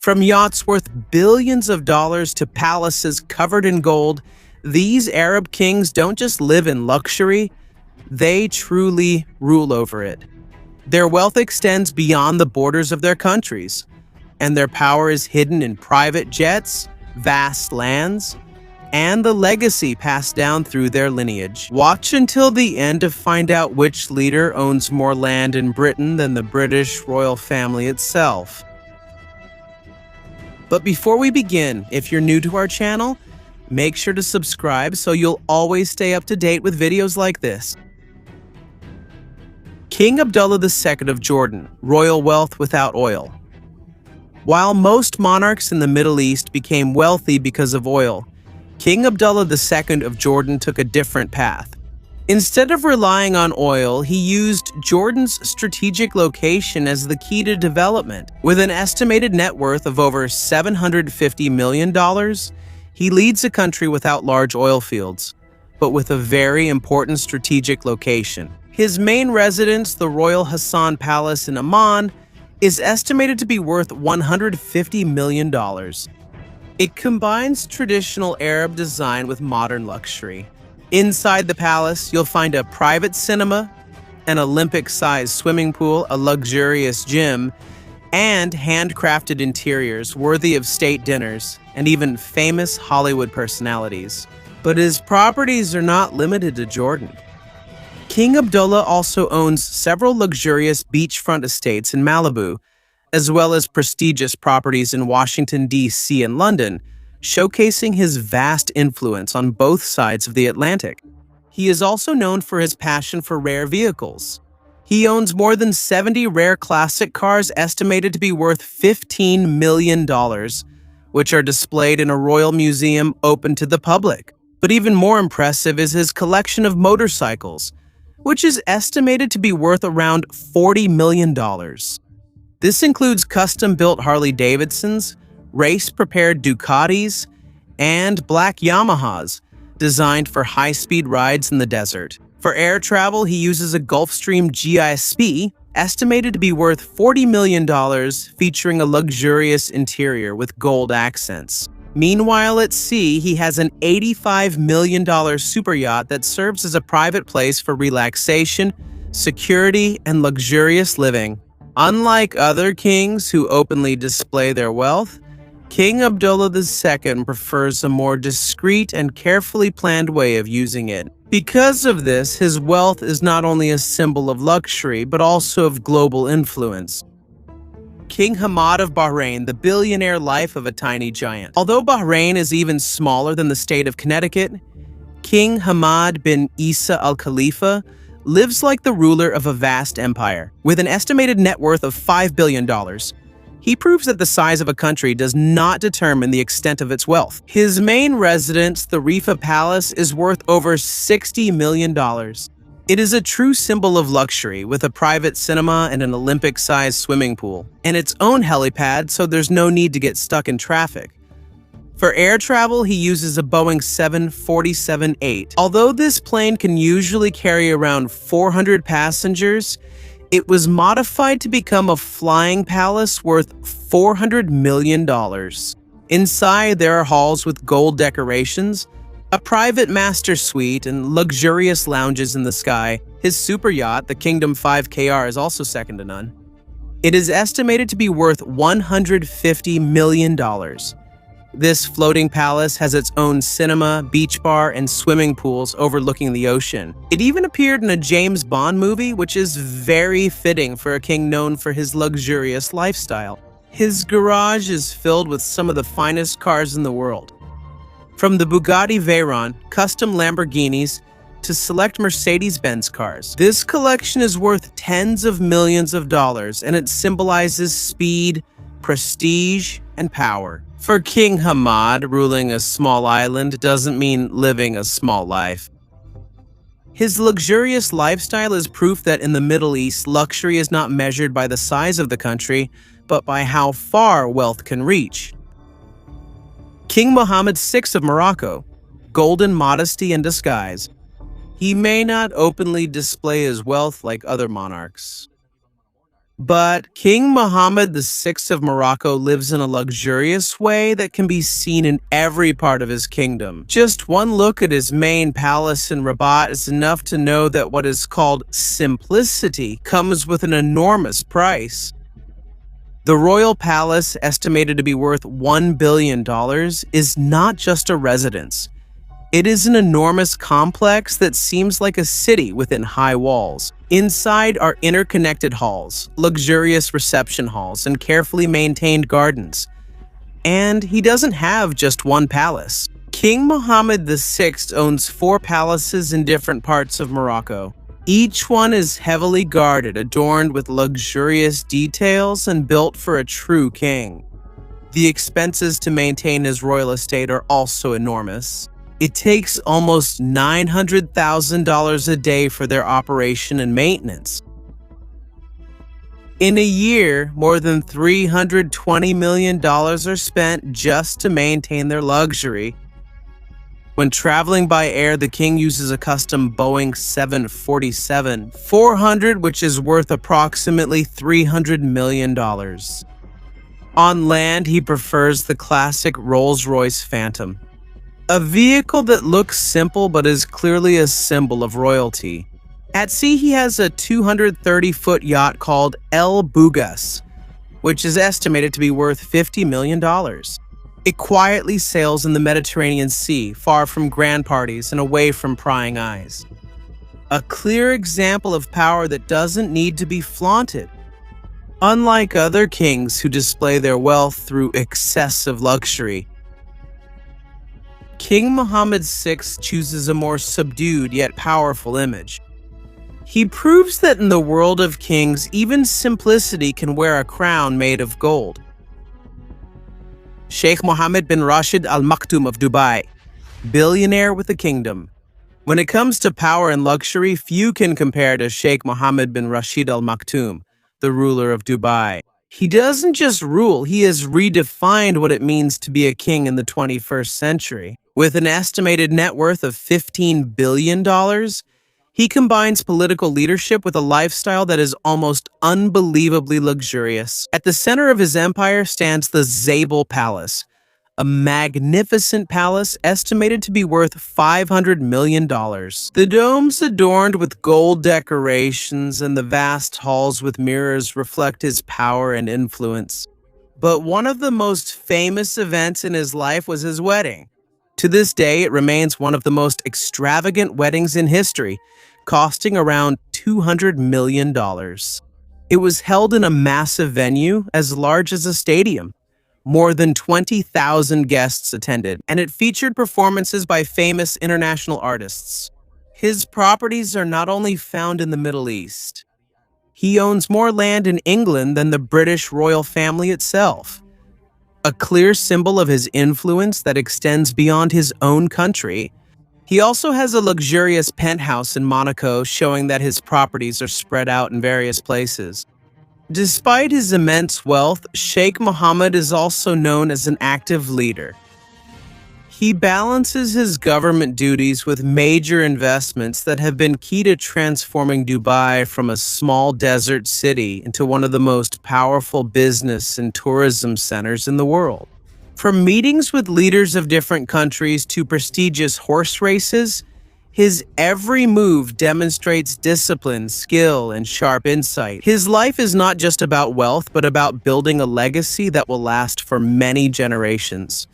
From yachts worth billions of dollars to palaces covered in gold, these Arab kings don't just live in luxury, they truly rule over it. Their wealth extends beyond the borders of their countries, and their power is hidden in private jets, vast lands, and the legacy passed down through their lineage. Watch until the end to find out which leader owns more land in Britain than the British royal family itself. But before we begin, if you're new to our channel, make sure to subscribe so you'll always stay up to date with videos like this. King Abdullah II of Jordan, royal wealth without oil. While most monarchs in the Middle East became wealthy because of oil, King Abdullah II of Jordan took a different path. Instead of relying on oil, he used Jordan's strategic location as the key to development. With an estimated net worth of over $750 million, he leads a country without large oil fields, but with a very important strategic location. His main residence, the Royal Hassan Palace in Amman, is estimated to be worth $150 million. It combines traditional Arab design with modern luxury. Inside the palace, you'll find a private cinema, an Olympic-sized swimming pool, a luxurious gym, and handcrafted interiors worthy of state dinners and even famous Hollywood personalities. But his properties are not limited to Jordan. King Abdullah also owns several luxurious beachfront estates in Malibu, as well as prestigious properties in Washington, D.C. and London, showcasing his vast influence on both sides of the Atlantic. He is also known for his passion for rare vehicles. He owns more than 70 rare classic cars estimated to be worth $15 million, which are displayed in a royal museum open to the public. But even more impressive is his collection of motorcycles, which is estimated to be worth around $40 million. This includes custom-built Harley-Davidsons, race-prepared Ducatis, and black Yamahas, designed for high-speed rides in the desert. For air travel, he uses a Gulfstream GSP, estimated to be worth $40 million, featuring a luxurious interior with gold accents. Meanwhile, at sea, he has an $85 million super yacht that serves as a private place for relaxation, security, and luxurious living. Unlike other kings who openly display their wealth, King Abdullah II prefers a more discreet and carefully planned way of using it. Because of this, his wealth is not only a symbol of luxury, but also of global influence. King Hamad of Bahrain, the billionaire life of a tiny giant. Although Bahrain is even smaller than the state of Connecticut, King Hamad bin Isa Al Khalifa lives like the ruler of a vast empire. With an estimated net worth of $5 billion, he proves that the size of a country does not determine the extent of its wealth. His main residence, the Rifa Palace, is worth over $60 million. It is a true symbol of luxury, with a private cinema and an Olympic-sized swimming pool, and its own helipad, so there's no need to get stuck in traffic. For air travel, he uses a Boeing 747-8. Although this plane can usually carry around 400 passengers, it was modified to become a flying palace worth $400 million. Inside, there are halls with gold decorations, a private master suite, and luxurious lounges in the sky. His super yacht, the Kingdom 5KR, is also second to none. It is estimated to be worth $150 million. This floating palace has its own cinema, beach bar, and swimming pools overlooking the ocean. It even appeared in a James Bond movie, which is very fitting for a king known for his luxurious lifestyle. His garage is filled with some of the finest cars in the world. From the Bugatti Veyron, custom Lamborghinis, to select Mercedes-Benz cars. This collection is worth tens of millions of dollars, and it symbolizes speed, prestige, and power. For King Hamad, ruling a small island doesn't mean living a small life. His luxurious lifestyle is proof that in the Middle East, luxury is not measured by the size of the country, but by how far wealth can reach. King Mohammed VI of Morocco, golden modesty and disguise. He may not openly display his wealth like other monarchs, But King Mohammed VI of Morocco lives in a luxurious way that can be seen in every part of his kingdom. Just one look at his main palace in Rabat is enough to know that what is called simplicity comes with an enormous price. The royal palace, estimated to be worth $1 billion, is not just a residence. It is an enormous complex that seems like a city within high walls. Inside are interconnected halls, luxurious reception halls, and carefully maintained gardens. And he doesn't have just one palace. King Mohammed VI owns 4 palaces in different parts of Morocco. Each one is heavily guarded, adorned with luxurious details, and built for a true king. The expenses to maintain his royal estate are also enormous. It takes almost $900,000 a day for their operation and maintenance. In a year, more than $320 million are spent just to maintain their luxury. When traveling by air, the king uses a custom Boeing 747-400, which is worth approximately $300 million. On land, he prefers the classic Rolls-Royce Phantom, a vehicle that looks simple but is clearly a symbol of royalty. At sea, he has a 230-foot yacht called El Bugas, which is estimated to be worth $50 million. It quietly sails in the Mediterranean Sea, far from grand parties and away from prying eyes. A clear example of power that doesn't need to be flaunted. Unlike other kings who display their wealth through excessive luxury, King Mohammed VI chooses a more subdued yet powerful image. He proves that in the world of kings, even simplicity can wear a crown made of gold. Sheikh Mohammed bin Rashid Al Maktoum of Dubai, billionaire with a kingdom. When it comes to power and luxury, few can compare to Sheikh Mohammed bin Rashid Al Maktoum, the ruler of Dubai. He doesn't just rule, he has redefined what it means to be a king in the 21st century. With an estimated net worth of $15 billion, he combines political leadership with a lifestyle that is almost unbelievably luxurious. At the center of his empire stands the Zayed Palace, a magnificent palace estimated to be worth $500 million. The domes adorned with gold decorations and the vast halls with mirrors reflect his power and influence. But one of the most famous events in his life was his wedding. To this day, it remains one of the most extravagant weddings in history, costing around $200 million. It was held in a massive venue as large as a stadium. More than 20,000 guests attended, and it featured performances by famous international artists. His properties are not only found in the Middle East. He owns more land in England than the British royal family itself, a clear symbol of his influence that extends beyond his own country. He also has a luxurious penthouse in Monaco, showing that his properties are spread out in various places. Despite his immense wealth, Sheikh Mohammed is also known as an active leader. He balances his government duties with major investments that have been key to transforming Dubai from a small desert city into one of the most powerful business and tourism centers in the world. From meetings with leaders of different countries to prestigious horse races, his every move demonstrates discipline, skill, and sharp insight. His life is not just about wealth, but about building a legacy that will last for many generations.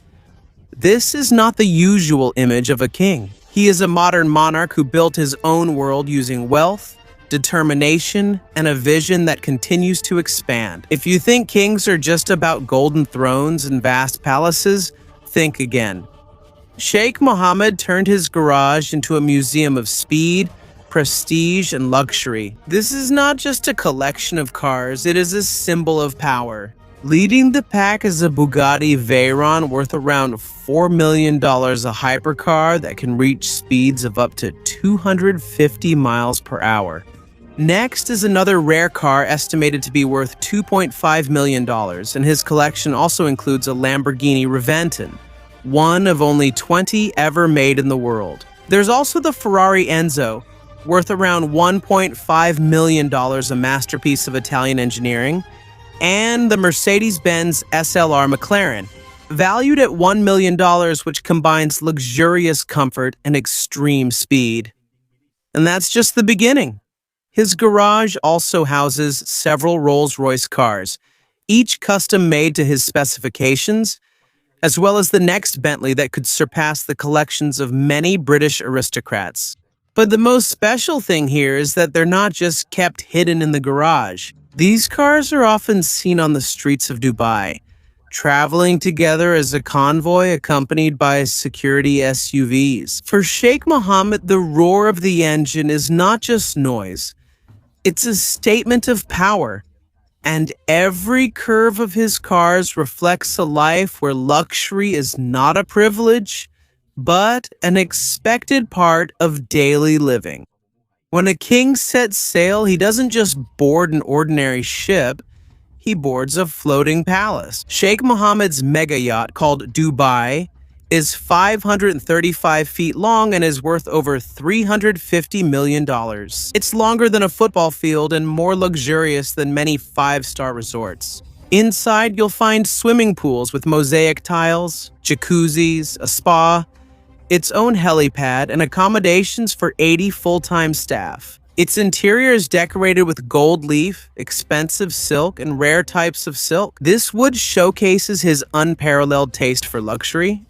This is not the usual image of a king. He is a modern monarch who built his own world using wealth, determination, and a vision that continues to expand. If you think kings are just about golden thrones and vast palaces, think again. Sheikh Mohammed turned his garage into a museum of speed, prestige, and luxury. This is not just a collection of cars, it is a symbol of power. Leading the pack is a Bugatti Veyron worth around $4 million, a hypercar that can reach speeds of up to 250 miles per hour. Next is another rare car estimated to be worth $2.5 million, and his collection also includes a Lamborghini Reventon, one of only 20 ever made in the world. There's also the Ferrari Enzo, worth around $1.5 million, a masterpiece of Italian engineering, and the Mercedes-Benz SLR McLaren, valued at $1 million, which combines luxurious comfort and extreme speed. And that's just the beginning. His garage also houses several Rolls-Royce cars, each custom-made to his specifications, as well as the next Bentley that could surpass the collections of many British aristocrats. But the most special thing here is that they're not just kept hidden in the garage. These cars are often seen on the streets of Dubai, traveling together as a convoy accompanied by security SUVs. For Sheikh Mohammed, the roar of the engine is not just noise. It's a statement of power, and every curve of his cars reflects a life where luxury is not a privilege, but an expected part of daily living. When a king sets sail, he doesn't just board an ordinary ship, he boards a floating palace. Sheikh Mohammed's mega yacht, called Dubai, is 535 feet long and is worth over $350 million. It's longer than a football field and more luxurious than many five-star resorts. Inside, you'll find swimming pools with mosaic tiles, jacuzzis, a spa, its own helipad, and accommodations for 80 full-time staff. Its interior is decorated with gold leaf, expensive silk, and rare types of silk. This wood showcases his unparalleled taste for luxury.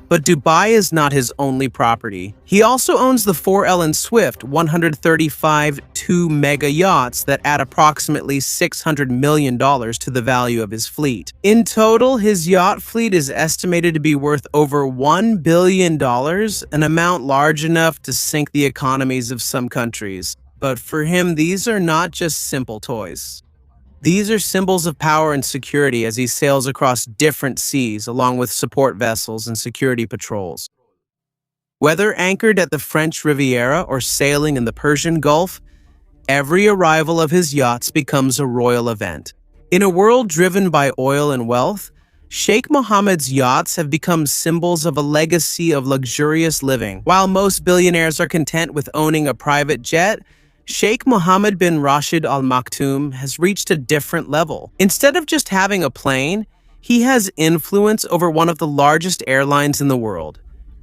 But Dubai is not his only property. He also owns the 4L Swift 135 two-mega yachts that add approximately $600 million to the value of his fleet. In total, his yacht fleet is estimated to be worth over $1 billion, an amount large enough to sink the economies of some countries. But for him, these are not just simple toys. These are symbols of power and security as he sails across different seas along with support vessels and security patrols. Whether anchored at the French Riviera or sailing in the Persian Gulf, every arrival of his yachts becomes a royal event. In a world driven by oil and wealth, Sheikh Mohammed's yachts have become symbols of a legacy of luxurious living. While most billionaires are content with owning a private jet, Sheikh Mohammed bin Rashid Al Maktoum has reached a different level. Instead of just having a plane, he has influence over one of the largest airlines in the world,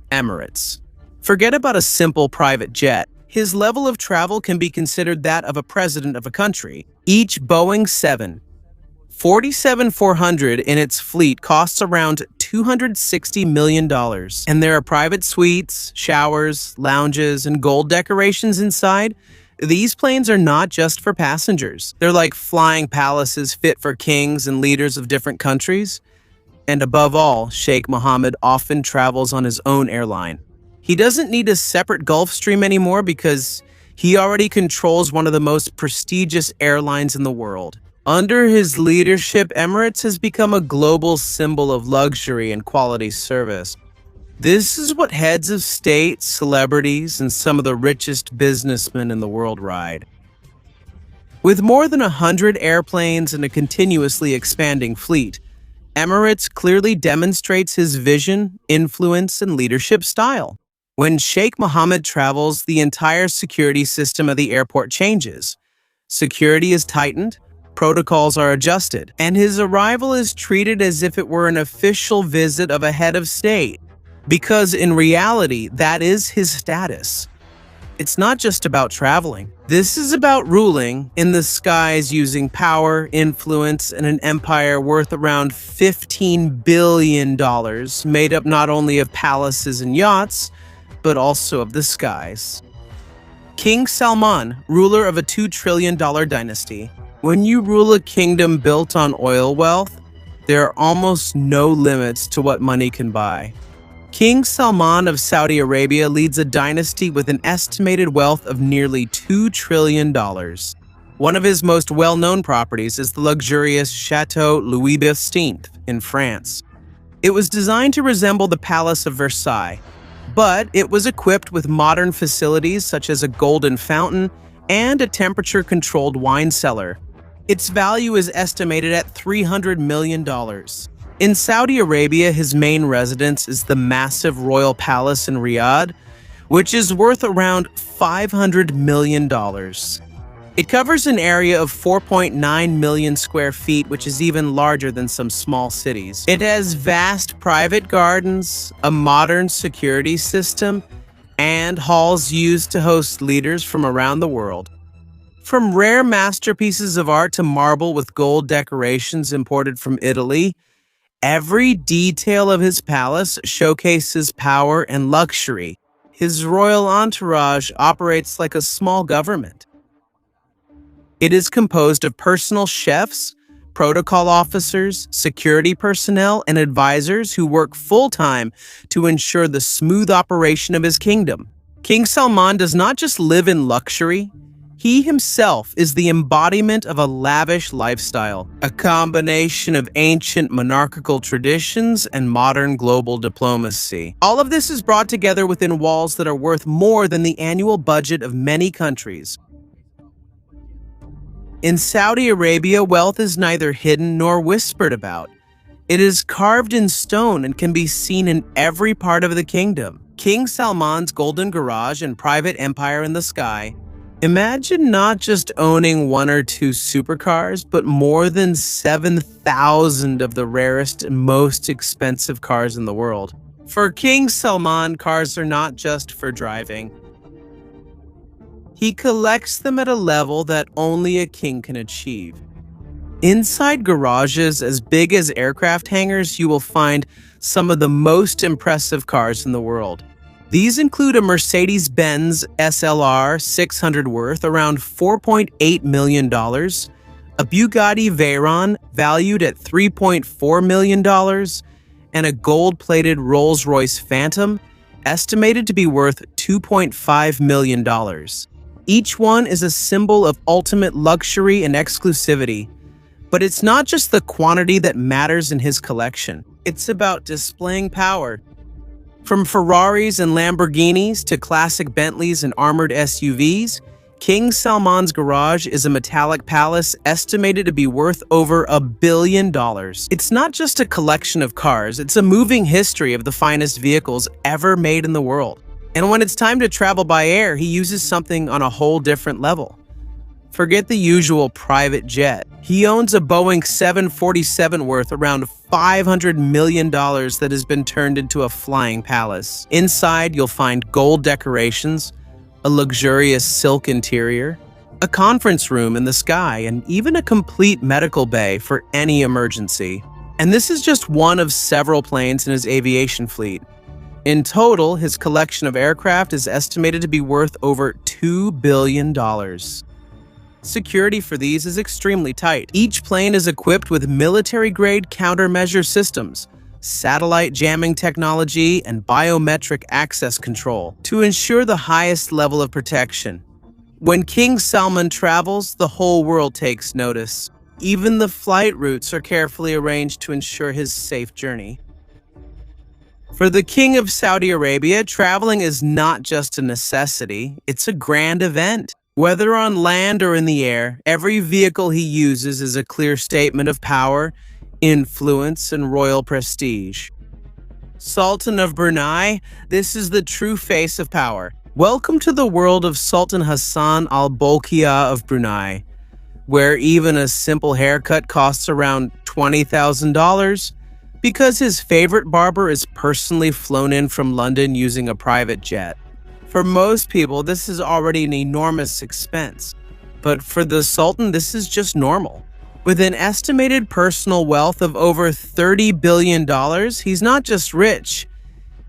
Emirates. Forget about a simple private jet. His level of travel can be considered that of a president of a country. Each Boeing 747-400 in its fleet costs around $260 million. And there are private suites, showers, lounges, and gold decorations inside. These planes are not just for passengers. They're like flying palaces fit for kings and leaders of different countries. And above all, Sheikh Mohammed often travels on his own airline. He doesn't need a separate Gulfstream anymore because he already controls one of the most prestigious airlines in the world. Under his leadership, Emirates has become a global symbol of luxury and quality service. This is what heads of state, celebrities, and some of the richest businessmen in the world ride. With more than 100 airplanes and a continuously expanding fleet, Emirates clearly demonstrates his vision, influence, and leadership style. When Sheikh Mohammed travels, the entire security system of the airport changes. Security is tightened, protocols are adjusted, and his arrival is treated as if it were an official visit of a head of state. Because in reality, that is his status. It's not just about traveling. This is about ruling in the skies using power, influence, and an empire worth around $15 billion, made up not only of palaces and yachts, but also of the skies. King Salman, ruler of a $2 trillion dynasty. When you rule a kingdom built on oil wealth, there are almost no limits to what money can buy. King Salman of Saudi Arabia leads a dynasty with an estimated wealth of nearly $2 trillion. One of his most well-known properties is the luxurious Chateau Louis XV in France. It was designed to resemble the Palace of Versailles, but it was equipped with modern facilities such as a golden fountain and a temperature-controlled wine cellar. Its value is estimated at $300 million. In Saudi Arabia, his main residence is the massive royal palace in Riyadh, which is worth around $500 million. It covers an area of 4.9 million square feet, which is even larger than some small cities. It has vast private gardens, a modern security system, and halls used to host leaders from around the world. From rare masterpieces of art to marble with gold decorations imported from Italy, every detail of his palace showcases power and luxury. His royal entourage operates like a small government. It is composed of personal chefs, protocol officers, security personnel, and advisors who work full-time to ensure the smooth operation of his kingdom. King Salman does not just live in luxury. He himself is the embodiment of a lavish lifestyle, a combination of ancient monarchical traditions and modern global diplomacy. All of this is brought together within walls that are worth more than the annual budget of many countries. In Saudi Arabia, wealth is neither hidden nor whispered about. It is carved in stone and can be seen in every part of the kingdom. King Salman's golden garage and private empire in the sky. Imagine not just owning one or two supercars, but more than 7,000 of the rarest and most expensive cars in the world. For King Salman, cars are not just for driving. He collects them at a level that only a king can achieve. Inside garages as big as aircraft hangars, you will find some of the most impressive cars in the world. These include a Mercedes-Benz SLR 600 worth around $4.8 million, a Bugatti Veyron valued at $3.4 million, and a gold-plated Rolls-Royce Phantom estimated to be worth $2.5 million. Each one is a symbol of ultimate luxury and exclusivity. But it's not just the quantity that matters in his collection. It's about displaying power. From Ferraris and Lamborghinis to classic Bentleys and armored SUVs, King Salman's garage is a metallic palace estimated to be worth over $1 billion. It's not just a collection of cars, it's a moving history of the finest vehicles ever made in the world. And when it's time to travel by air, he uses something on a whole different level. Forget the usual private jet. He owns a Boeing 747 worth around $500 million that has been turned into a flying palace. Inside, you'll find gold decorations, a luxurious silk interior, a conference room in the sky, and even a complete medical bay for any emergency. And this is just one of several planes in his aviation fleet. In total, his collection of aircraft is estimated to be worth over $2 billion. Security for these is extremely tight. Each plane is equipped with military-grade countermeasure systems, satellite jamming technology, and biometric access control to ensure the highest level of protection. When King Salman travels, the whole world takes notice. Even the flight routes are carefully arranged to ensure his safe journey. For the King of Saudi Arabia, traveling is not just a necessity, it's a grand event. Whether on land or in the air, every vehicle he uses is a clear statement of power, influence, and royal prestige. Sultan of Brunei, this is the true face of power. Welcome to the world of Sultan Hassan Al Bolkiah of Brunei, where even a simple haircut costs around $20,000. Because his favorite barber is personally flown in from London using a private jet. For most people, this is already an enormous expense. But for the Sultan, this is just normal. With an estimated personal wealth of over $30 billion, he's not just rich.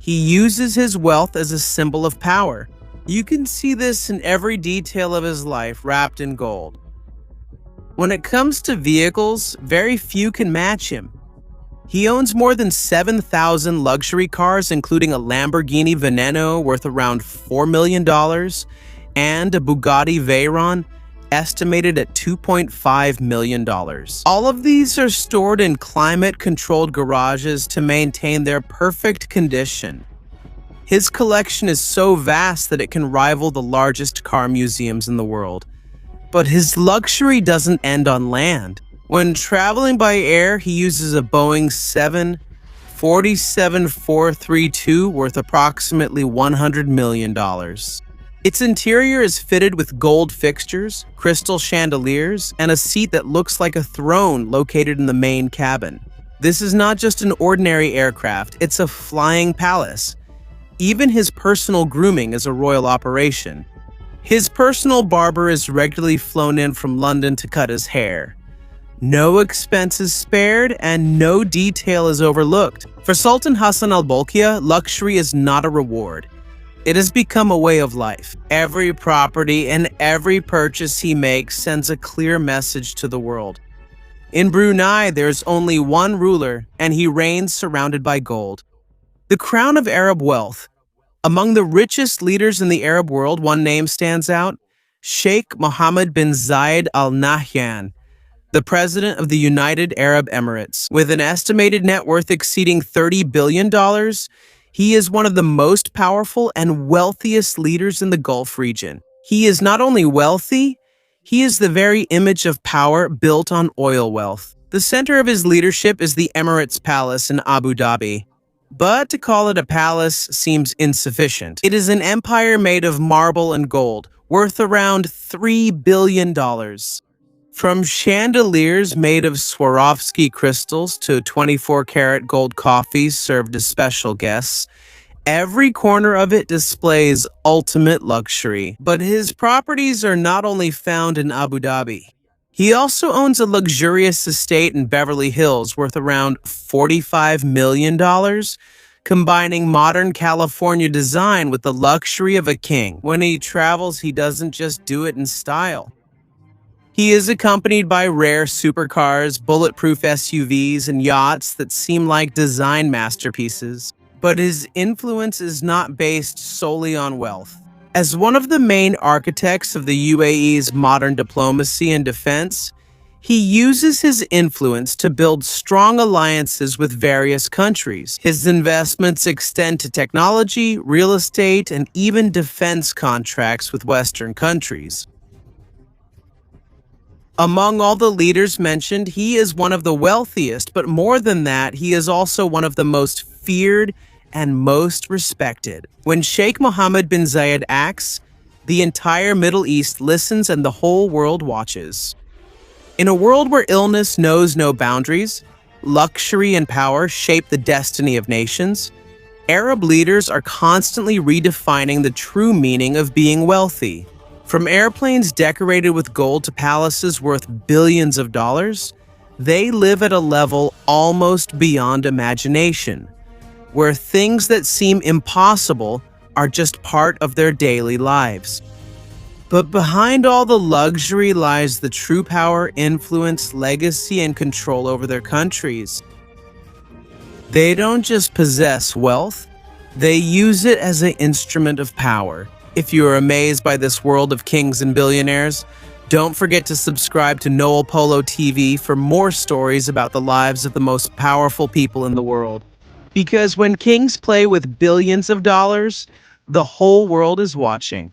He uses his wealth as a symbol of power. You can see this in every detail of his life wrapped in gold. When it comes to vehicles, very few can match him. He owns more than 7,000 luxury cars, including a Lamborghini Veneno worth around $4 million and a Bugatti Veyron estimated at $2.5 million. All of these are stored in climate-controlled garages to maintain their perfect condition. His collection is so vast that it can rival the largest car museums in the world. But his luxury doesn't end on land. When traveling by air, he uses a Boeing 747 47432, worth approximately $100 million. Its interior is fitted with gold fixtures, crystal chandeliers, and a seat that looks like a throne located in the main cabin. This is not just an ordinary aircraft, it's a flying palace. Even his personal grooming is a royal operation. His personal barber is regularly flown in from London to cut his hair. No expenses spared and no detail is overlooked. For Sultan Hassan al-Bolkiah, luxury is not a reward. It has become a way of life. Every property and every purchase he makes sends a clear message to the world. In Brunei, there's only one ruler, and he reigns surrounded by gold. The crown of Arab wealth. Among the richest leaders in the Arab world, one name stands out: Sheikh Mohammed bin Zayed Al Nahyan, the president of the United Arab Emirates. With an estimated net worth exceeding $30 billion, he is one of the most powerful and wealthiest leaders in the Gulf region. He is not only wealthy, he is the very image of power built on oil wealth. The center of his leadership is the Emirates Palace in Abu Dhabi. But to call it a palace seems insufficient. It is an empire made of marble and gold, worth around $3 billion. From chandeliers made of Swarovski crystals to 24-karat gold coffees served to special guests, every corner of it displays ultimate luxury. But his properties are not only found in Abu Dhabi. He also owns a luxurious estate in Beverly Hills worth around $45 million, combining modern California design with the luxury of a king. When he travels, he doesn't just do it in style. He is accompanied by rare supercars, bulletproof SUVs, and yachts that seem like design masterpieces. But his influence is not based solely on wealth. As one of the main architects of the UAE's modern diplomacy and defense, he uses his influence to build strong alliances with various countries. His investments extend to technology, real estate, and even defense contracts with Western countries. Among all the leaders mentioned, he is one of the wealthiest, but more than that, he is also one of the most feared and most respected. When Sheikh Mohammed bin Zayed acts, the entire Middle East listens and the whole world watches. In a world where illness knows no boundaries, luxury and power shape the destiny of nations, Arab leaders are constantly redefining the true meaning of being wealthy. From airplanes decorated with gold to palaces worth billions of dollars, they live at a level almost beyond imagination, where things that seem impossible are just part of their daily lives. But behind all the luxury lies the true power, influence, legacy, and control over their countries. They don't just possess wealth, they use it as an instrument of power. If you are amazed by this world of kings and billionaires, don't forget to subscribe to Noel Polo TV for more stories about the lives of the most powerful people in the world. Because when kings play with billions of dollars, the whole world is watching.